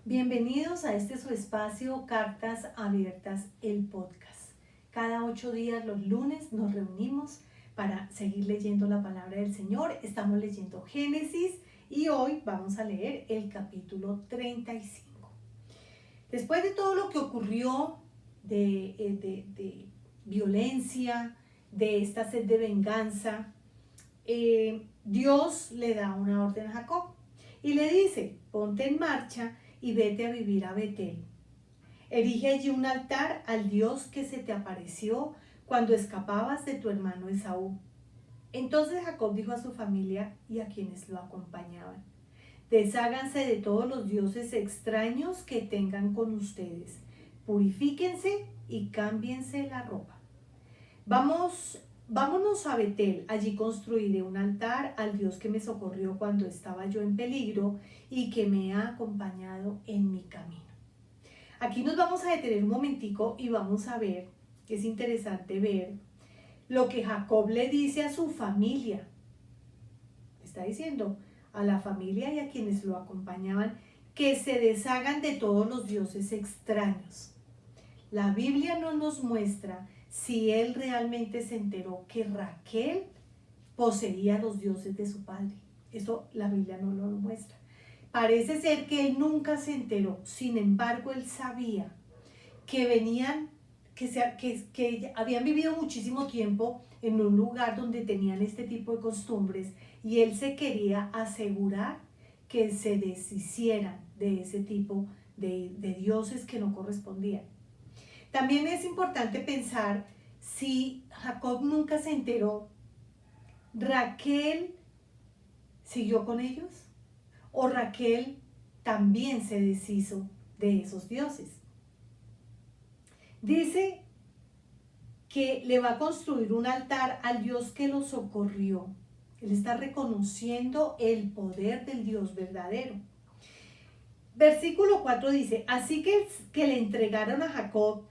Bienvenidos a este su espacio Cartas Abiertas, el podcast. Cada 8 días, los lunes, nos reunimos para seguir leyendo la palabra del Señor. Estamos leyendo Génesis y hoy vamos a leer el capítulo 35. Después de todo lo que ocurrió de violencia, de esta sed de venganza, Dios le da una orden a Jacob y le dice: ponte en marcha y vete a vivir a Betel. Erige allí un altar al Dios que se te apareció cuando escapabas de tu hermano Esaú. Entonces Jacob dijo a su familia y a quienes lo acompañaban: desháganse de todos los dioses extraños que tengan con ustedes. Purifíquense y cámbiense la ropa. Vámonos a Betel, allí construiré un altar al Dios que me socorrió cuando estaba yo en peligro y que me ha acompañado en mi camino. Aquí nos vamos a detener un momentico y vamos a ver, que es interesante ver lo que Jacob le dice a su familia. Está diciendo a la familia y a quienes lo acompañaban que se deshagan de todos los dioses extraños. La Biblia no nos muestra si él realmente se enteró que Raquel poseía los dioses de su padre. Eso la Biblia no lo muestra. Parece ser que él nunca se enteró. Sin embargo, él sabía que venían, que habían vivido muchísimo tiempo en un lugar donde tenían este tipo de costumbres, y él se quería asegurar que se deshicieran de ese tipo de dioses que no correspondían. También es importante pensar si Jacob nunca se enteró, ¿Raquel siguió con ellos? ¿O Raquel también se deshizo de esos dioses? Dice que le va a construir un altar al Dios que lo socorrió. Él está reconociendo el poder del Dios verdadero. Versículo 4 dice: así que le entregaron a Jacob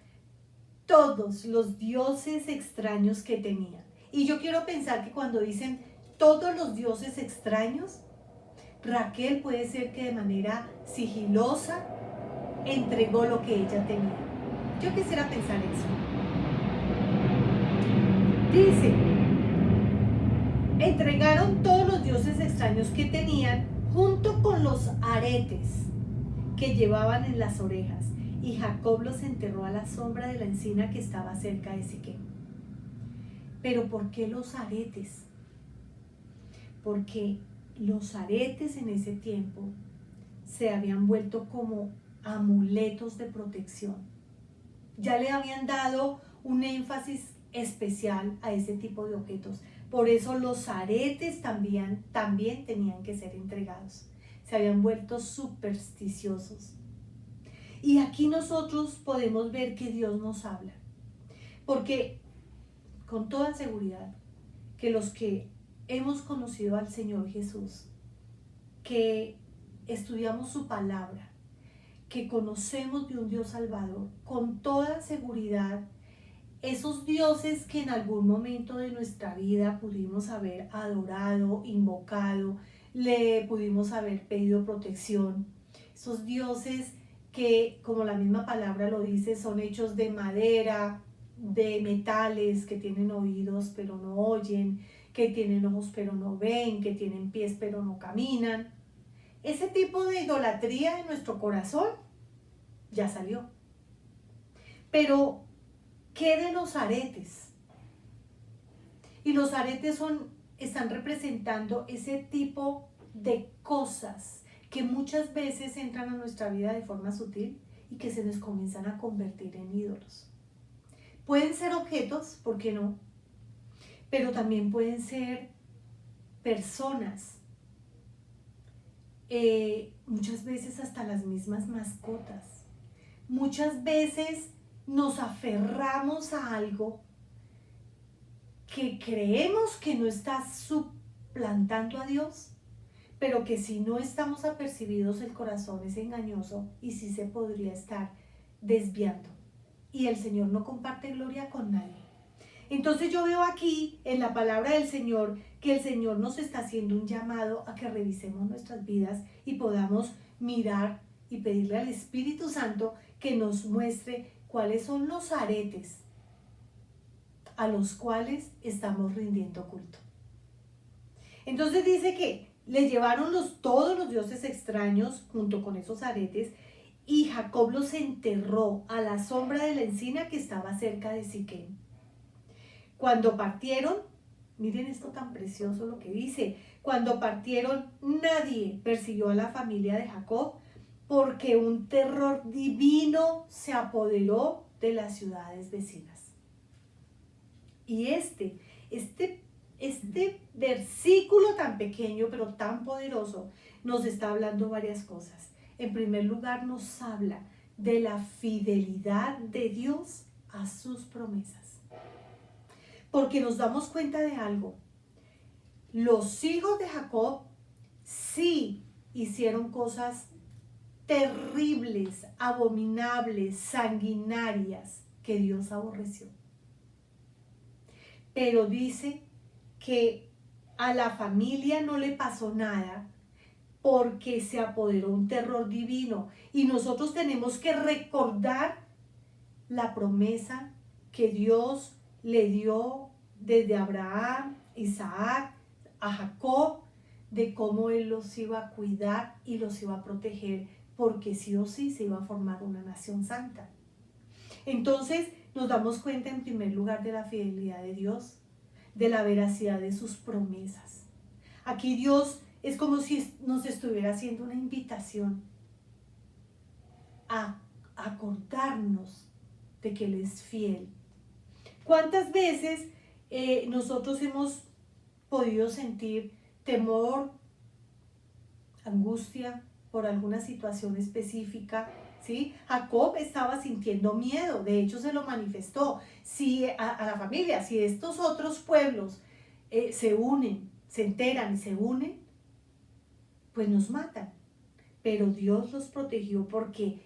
todos los dioses extraños que tenían. Y yo quiero pensar que cuando dicen todos los dioses extraños, Raquel puede ser que de manera sigilosa entregó lo que ella tenía. Yo quisiera pensar eso. Dice: entregaron todos los dioses extraños que tenían junto con los aretes que llevaban en las orejas, y Jacob los enterró a la sombra de la encina que estaba cerca de Siquem. Pero ¿por qué los aretes? Porque los aretes en ese tiempo se habían vuelto como amuletos de protección. Ya le habían dado un énfasis especial a ese tipo de objetos. Por eso los aretes también tenían que ser entregados. Se habían vuelto supersticiosos. Y aquí nosotros podemos ver que Dios nos habla. Porque con toda seguridad que los que hemos conocido al Señor Jesús, que estudiamos su palabra, que conocemos de un Dios salvador, con toda seguridad, esos dioses que en algún momento de nuestra vida pudimos haber adorado, invocado, le pudimos haber pedido protección, esos dioses que, como la misma palabra lo dice, son hechos de madera, de metales, que tienen oídos pero no oyen, que tienen ojos pero no ven, que tienen pies pero no caminan. Ese tipo de idolatría en nuestro corazón ya salió. Pero, ¿qué de los aretes? Y los aretes están representando ese tipo de cosas que muchas veces entran a nuestra vida de forma sutil y que se nos comienzan a convertir en ídolos. Pueden ser objetos, ¿por qué no? Pero también pueden ser personas, muchas veces hasta las mismas mascotas. Muchas veces nos aferramos a algo que creemos que no está suplantando a Dios, pero que si no estamos apercibidos, el corazón es engañoso y sí se podría estar desviando. Y el Señor no comparte gloria con nadie. Entonces yo veo aquí en la palabra del Señor que el Señor nos está haciendo un llamado a que revisemos nuestras vidas y podamos mirar y pedirle al Espíritu Santo que nos muestre cuáles son los aretes a los cuales estamos rindiendo culto. Entonces dice que le llevaron todos los dioses extraños junto con esos aretes, y Jacob los enterró a la sombra de la encina que estaba cerca de Siquem. Cuando partieron, miren esto tan precioso lo que dice, cuando partieron nadie persiguió a la familia de Jacob, porque un terror divino se apoderó de las ciudades vecinas. Y este versículo tan pequeño pero tan poderoso nos está hablando varias cosas. En primer lugar, nos habla de la fidelidad de Dios a sus promesas. Porque nos damos cuenta de algo. Los hijos de Jacob sí hicieron cosas terribles, abominables, sanguinarias, que Dios aborreció. Pero dice que a la familia no le pasó nada porque se apoderó un terror divino. Y nosotros tenemos que recordar la promesa que Dios le dio desde Abraham, Isaac, a Jacob, de cómo Él los iba a cuidar y los iba a proteger, porque sí o sí se iba a formar una nación santa. Entonces nos damos cuenta en primer lugar de la fidelidad de Dios, de la veracidad de sus promesas. Aquí Dios es como si nos estuviera haciendo una invitación a acordarnos de que Él es fiel. ¿Cuántas veces nosotros hemos podido sentir temor, angustia por alguna situación específica? ¿Sí? Jacob estaba sintiendo miedo, de hecho se lo manifestó. Si a la familia, si estos otros pueblos se unen, se enteran y se unen, pues nos matan. Pero Dios los protegió porque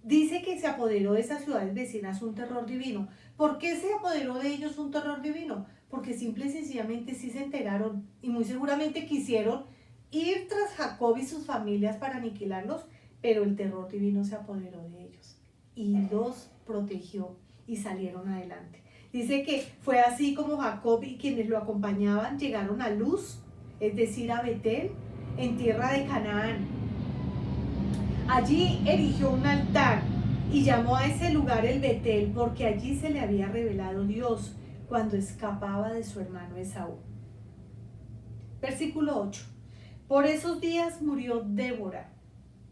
dice que se apoderó de esas ciudades vecinas un terror divino. ¿Por qué se apoderó de ellos un terror divino? Porque simple y sencillamente sí se enteraron y muy seguramente quisieron ir tras Jacob y sus familias para aniquilarlos, pero el terror divino se apoderó de ellos y los protegió y salieron adelante. Dice que fue así como Jacob y quienes lo acompañaban llegaron a Luz, es decir, a Betel, en tierra de Canaán. Allí erigió un altar y llamó a ese lugar el Betel, porque allí se le había revelado Dios cuando escapaba de su hermano Esaú. Versículo 8. Por esos días murió Débora,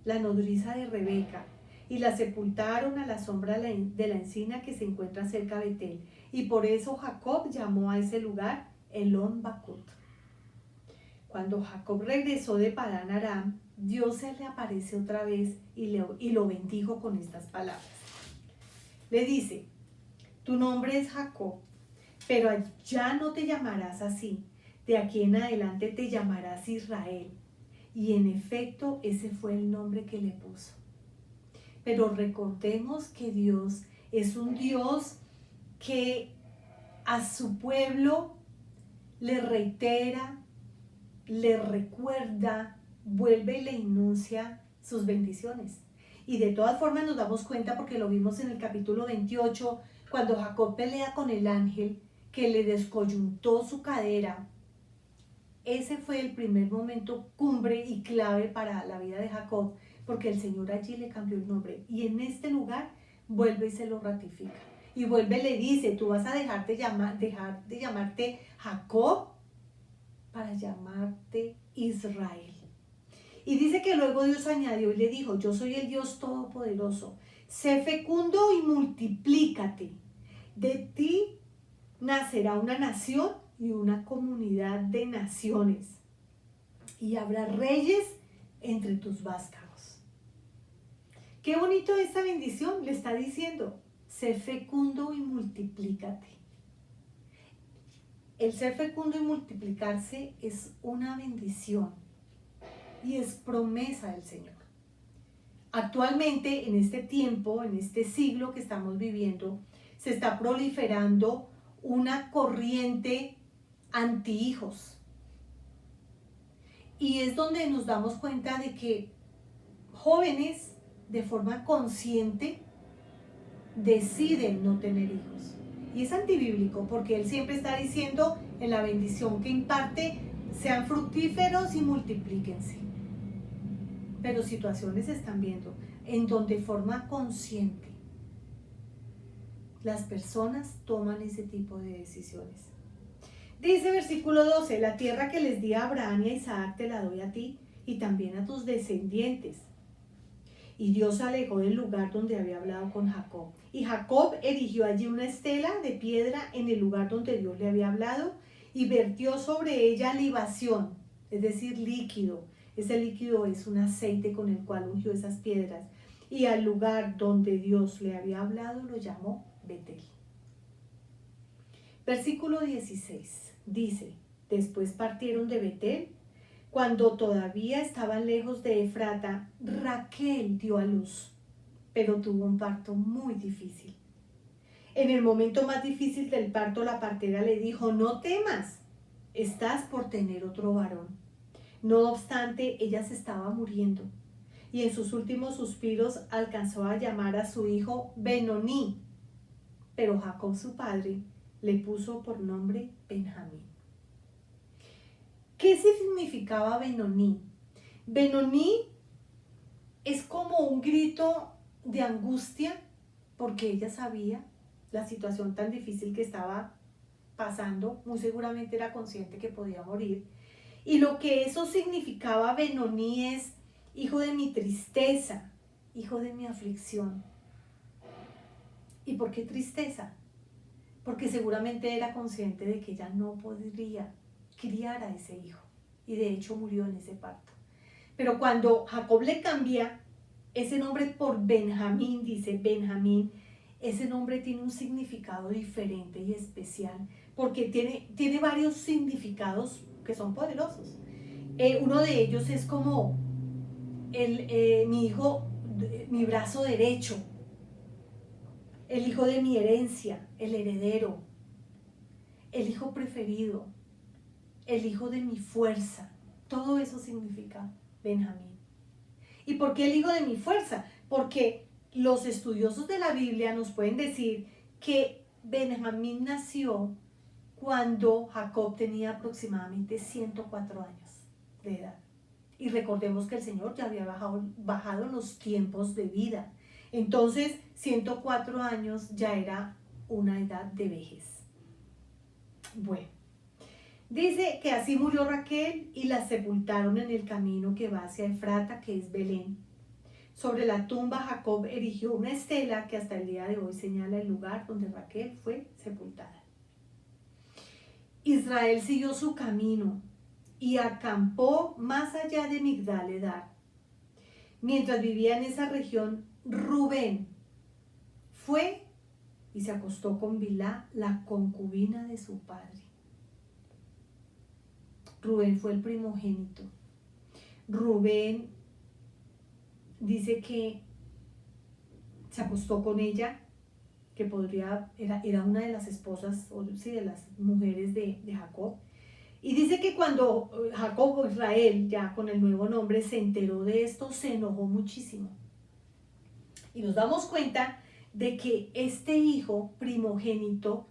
la nodriza de Rebeca, y la sepultaron a la sombra de la encina que se encuentra cerca de Betel. Y por eso Jacob llamó a ese lugar Elón Bacut. Cuando Jacob regresó de Padán Aram, Dios se le aparece otra vez y lo bendijo con estas palabras. Le dice: tu nombre es Jacob, pero ya no te llamarás así. De aquí en adelante te llamarás Israel. Y en efecto, ese fue el nombre que le puso. Pero recordemos que Dios es un Dios que a su pueblo le reitera, le recuerda, vuelve y le enuncia sus bendiciones. Y de todas formas nos damos cuenta, porque lo vimos en el capítulo 28, cuando Jacob pelea con el ángel que le descoyuntó su cadera. Ese fue el primer momento cumbre y clave para la vida de Jacob, porque el Señor allí le cambió el nombre. Y en este lugar vuelve y se lo ratifica. Y vuelve y le dice: tú vas a dejar de llamarte Jacob para llamarte Israel. Y dice que luego Dios añadió y le dijo: yo soy el Dios Todopoderoso, sé fecundo y multiplícate. De ti nacerá una nación y una comunidad de naciones, y habrá reyes entre tus vástagos. Qué bonito esta bendición, le está diciendo: sé fecundo y multiplícate. El ser fecundo y multiplicarse es una bendición y es promesa del Señor. Actualmente, en este tiempo, en este siglo que estamos viviendo, se está proliferando una corriente anti-hijos. Y es donde nos damos cuenta de que jóvenes de forma consciente deciden no tener hijos. Y es antibíblico porque él siempre está diciendo en la bendición que imparte, sean fructíferos y multiplíquense. Pero situaciones se están viendo en donde de forma consciente las personas toman ese tipo de decisiones. Dice versículo 12, la tierra que les di a Abraham y a Isaac te la doy a ti y también a tus descendientes. Y Dios se alejó del lugar donde había hablado con Jacob. Y Jacob erigió allí una estela de piedra en el lugar donde Dios le había hablado y vertió sobre ella libación, es decir, líquido. Ese líquido es un aceite con el cual ungió esas piedras. Y al lugar donde Dios le había hablado lo llamó Betel. Versículo 16 dice, después partieron de Betel. Cuando todavía estaban lejos de Efrata, Raquel dio a luz, pero tuvo un parto muy difícil. En el momento más difícil del parto, la partera le dijo, no temas, estás por tener otro varón. No obstante, ella se estaba muriendo, y en sus últimos suspiros alcanzó a llamar a su hijo Benoní, pero Jacob, su padre, le puso por nombre Benjamín. ¿Qué significaba Benoní? Benoní es como un grito de angustia porque ella sabía la situación tan difícil que estaba pasando, muy seguramente era consciente que podía morir. Y lo que eso significaba Benoní es hijo de mi tristeza, hijo de mi aflicción. ¿Y por qué tristeza? Porque seguramente era consciente de que ella no podría criar a ese hijo y de hecho murió en ese parto. Pero cuando Jacob le cambia ese nombre por Benjamín, dice Benjamín, ese nombre tiene un significado diferente y especial porque tiene varios significados que son poderosos. Uno de ellos es como mi hijo, mi brazo derecho, el hijo de mi herencia, el heredero, el hijo preferido, el hijo de mi fuerza. Todo eso significa Benjamín. ¿Y por qué el hijo de mi fuerza? Porque los estudiosos de la Biblia nos pueden decir que Benjamín nació cuando Jacob tenía aproximadamente 104 años de edad. Y recordemos que el Señor ya había bajado los tiempos de vida. Entonces, 104 años ya era una edad de vejez. Bueno, dice que así murió Raquel y la sepultaron en el camino que va hacia Efrata, que es Belén. Sobre la tumba Jacob erigió una estela que hasta el día de hoy señala el lugar donde Raquel fue sepultada. Israel siguió su camino y acampó más allá de Migdal-Edar. Mientras vivía en esa región, Rubén fue y se acostó con Bilhá, la concubina de su padre. Rubén fue el primogénito. Rubén dice que se acostó con ella, que era una de las esposas, o sí, de las mujeres de Jacob. Y dice que cuando Jacob o Israel, ya con el nuevo nombre, se enteró de esto, se enojó muchísimo. Y nos damos cuenta de que este hijo primogénito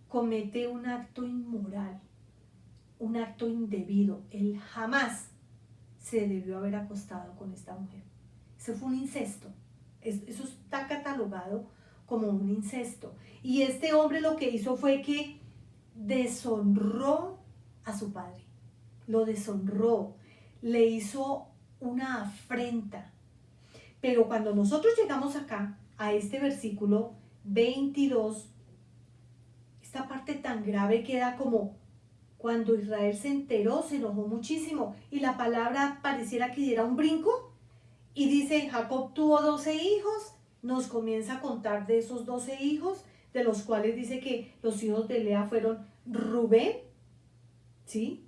comete un acto inmoral, un acto indebido. Él jamás se debió haber acostado con esta mujer. Eso fue un incesto. Eso está catalogado como un incesto. Y este hombre lo que hizo fue que deshonró a su padre. Lo deshonró. Le hizo una afrenta. Pero cuando nosotros llegamos acá, a este versículo 22, esta parte tan grave queda como cuando Israel se enteró, se enojó muchísimo y la palabra pareciera que diera un brinco y dice, Jacob tuvo 12 hijos, nos comienza a contar de esos 12 hijos, de los cuales dice que los hijos de Lea fueron Rubén, ¿sí?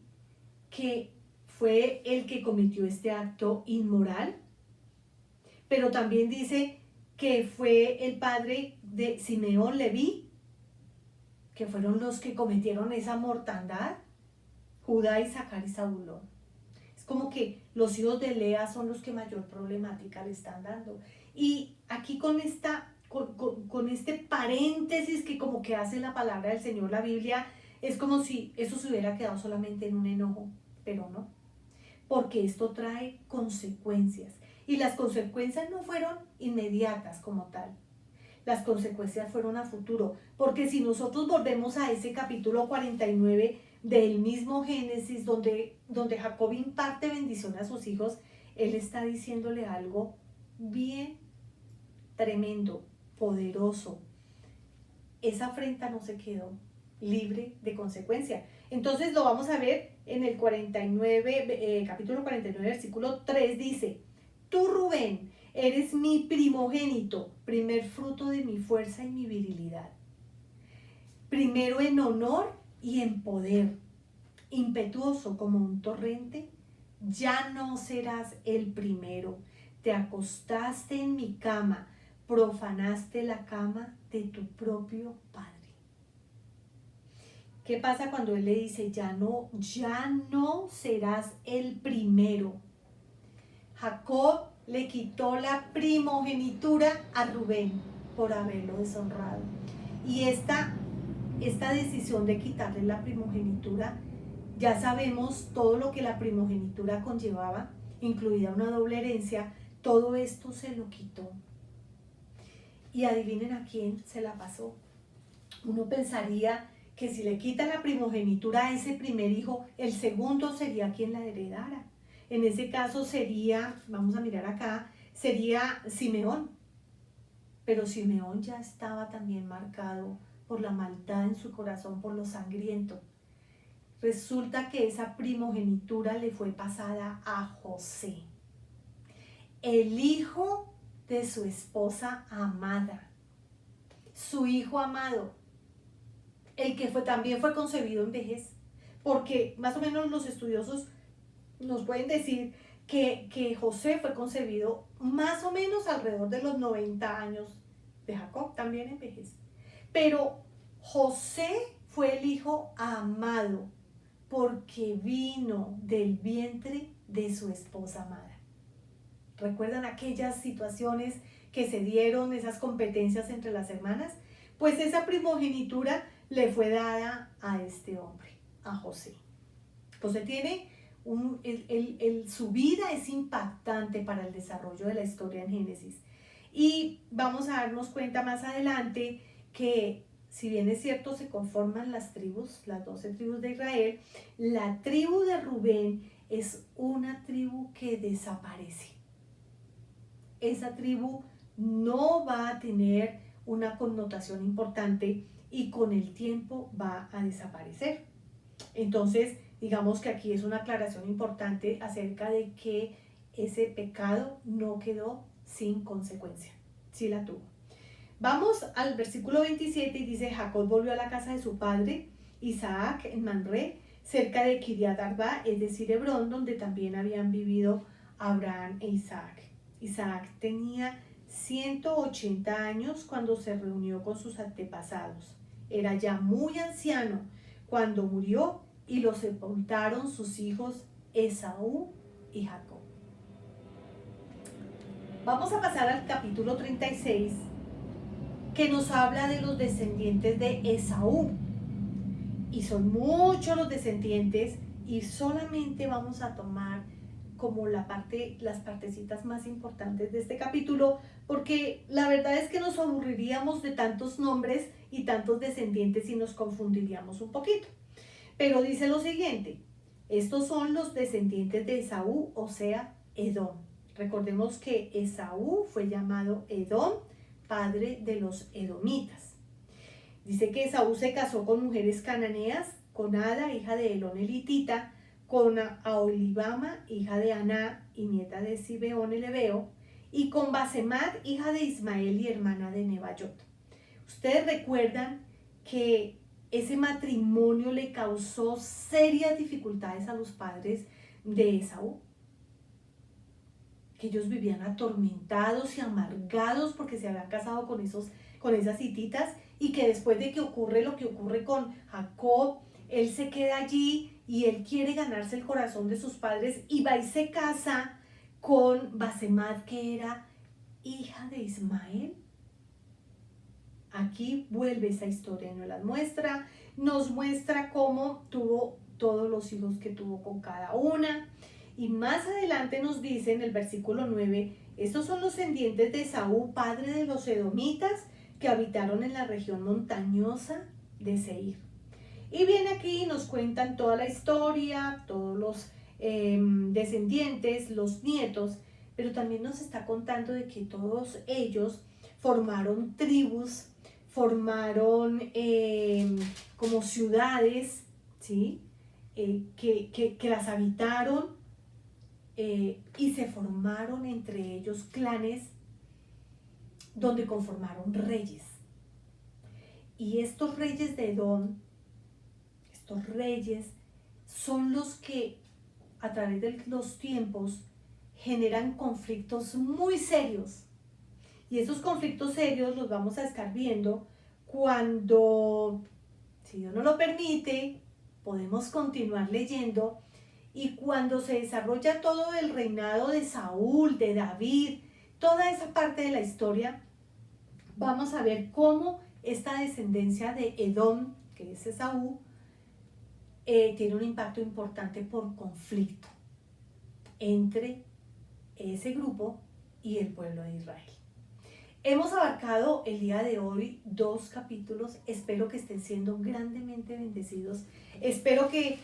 Que fue el que cometió este acto inmoral, pero también dice que fue el padre de Simeón, Leví, que fueron los que cometieron esa mortandad, Judá, Isaacar y Zabulón. Es como que los hijos de Lea son los que mayor problemática le están dando. Y aquí con este paréntesis que como que hace la palabra del Señor, la Biblia, es como si eso se hubiera quedado solamente en un enojo, pero no, porque esto trae consecuencias. Y las consecuencias no fueron inmediatas como tal, las consecuencias fueron a futuro, porque si nosotros volvemos a ese capítulo 49 del mismo Génesis, donde Jacob imparte bendición a sus hijos, él está diciéndole algo bien tremendo, poderoso. Esa afrenta no se quedó libre de consecuencia. Entonces lo vamos a ver en el 49, capítulo 49, versículo 3 dice: tú, Rubén, eres mi primogénito, primer fruto de mi fuerza y mi virilidad, primero en honor y en poder, impetuoso como un torrente, ya no serás el primero. Te acostaste en mi cama, profanaste la cama de tu propio padre. ¿Qué pasa cuando él le dice, ya no serás el primero? Jacob le quitó la primogenitura a Rubén por haberlo deshonrado. Y esta decisión de quitarle la primogenitura, ya sabemos todo lo que la primogenitura conllevaba, incluida una doble herencia, todo esto se lo quitó. Y adivinen a quién se la pasó. Uno pensaría que si le quitan la primogenitura a ese primer hijo, el segundo sería quien la heredara. En ese caso sería, vamos a mirar acá, sería Simeón. Pero Simeón ya estaba también marcado por la maldad en su corazón, por lo sangriento. Resulta que esa primogenitura le fue pasada a José, el hijo de su esposa amada, su hijo amado, el que también fue concebido en vejez, porque más o menos los estudiosos nos pueden decir que José fue concebido más o menos alrededor de los 90 años de Jacob, también en vejez. Pero José fue el hijo amado porque vino del vientre de su esposa amada. ¿Recuerdan aquellas situaciones que se dieron, esas competencias entre las hermanas? Pues esa primogenitura le fue dada a este hombre, a José. José tiene su vida es impactante para el desarrollo de la historia en Génesis. Y vamos a darnos cuenta más adelante que, si bien es cierto, se conforman las tribus, las 12 tribus de Israel, la tribu de Rubén es una tribu que desaparece. Esa tribu no va a tener una connotación importante y con el tiempo va a desaparecer. Entonces, digamos que aquí es una aclaración importante acerca de que ese pecado no quedó sin consecuencia, sí la tuvo. Vamos al versículo 27 y dice: Jacob volvió a la casa de su padre Isaac en Manré, cerca de Kiriat Arba, es decir, Hebrón, donde también habían vivido Abraham e Isaac. Isaac tenía 180 años cuando se reunió con sus antepasados. Era ya muy anciano cuando murió y lo sepultaron sus hijos Esaú y Jacob. Vamos a pasar al capítulo 36, que nos habla de los descendientes de Esaú. Y son muchos los descendientes y solamente vamos a tomar como las partecitas más importantes de este capítulo, porque la verdad es que nos aburriríamos de tantos nombres y tantos descendientes y nos confundiríamos un poquito. Pero dice lo siguiente: estos son los descendientes de Esaú, o sea, Edom. Recordemos que Esaú fue llamado Edom, padre de los edomitas. Dice que Esaú se casó con mujeres cananeas, con Ada, hija de Elón elitita, con Aholibama, hija de Aná y nieta de Sibeón el Ebeo, y con Basemat, hija de Ismael y hermana de Nebayot. Ustedes recuerdan que ese matrimonio le causó serias dificultades a los padres de Esaú, que ellos vivían atormentados y amargados porque se habían casado con esas hititas, y que después de que ocurre lo que ocurre con Jacob, él se queda allí y él quiere ganarse el corazón de sus padres y va y se casa con Basemat, que era hija de Ismael. Aquí vuelve esa historia y nos muestra cómo tuvo todos los hijos que tuvo con cada una. Y más adelante nos dice en el versículo 9, estos son los descendientes de Esaú, padre de los edomitas, que habitaron en la región montañosa de Seir. Y viene aquí y nos cuentan toda la historia, todos los descendientes, los nietos, pero también nos está contando de que todos ellos formaron tribus, formaron como ciudades, ¿sí? Que las habitaron y se formaron entre ellos clanes donde conformaron reyes. Y estos reyes de Edom, estos reyes, son los que a través de los tiempos generan conflictos muy serios. Y esos conflictos serios los vamos a estar viendo cuando, si Dios nos lo permite, podemos continuar leyendo. Y cuando se desarrolla todo el reinado de Saúl, de David, toda esa parte de la historia, vamos a ver cómo esta descendencia de Edom, que es Esaú, tiene un impacto importante por conflicto entre ese grupo y el pueblo de Israel. Hemos abarcado el día de hoy 2 capítulos, espero que estén siendo grandemente bendecidos, espero que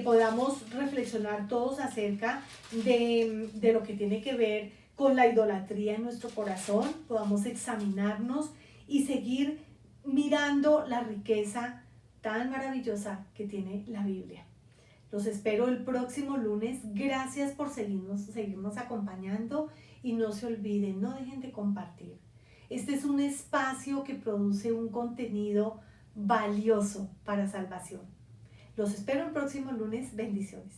podamos reflexionar todos acerca de lo que tiene que ver con la idolatría en nuestro corazón, podamos examinarnos y seguir mirando la riqueza tan maravillosa que tiene la Biblia. Los espero el próximo lunes, gracias por seguirnos acompañando y no se olviden, no dejen de compartir. Este es un espacio que produce un contenido valioso para salvación. Los espero el próximo lunes. Bendiciones.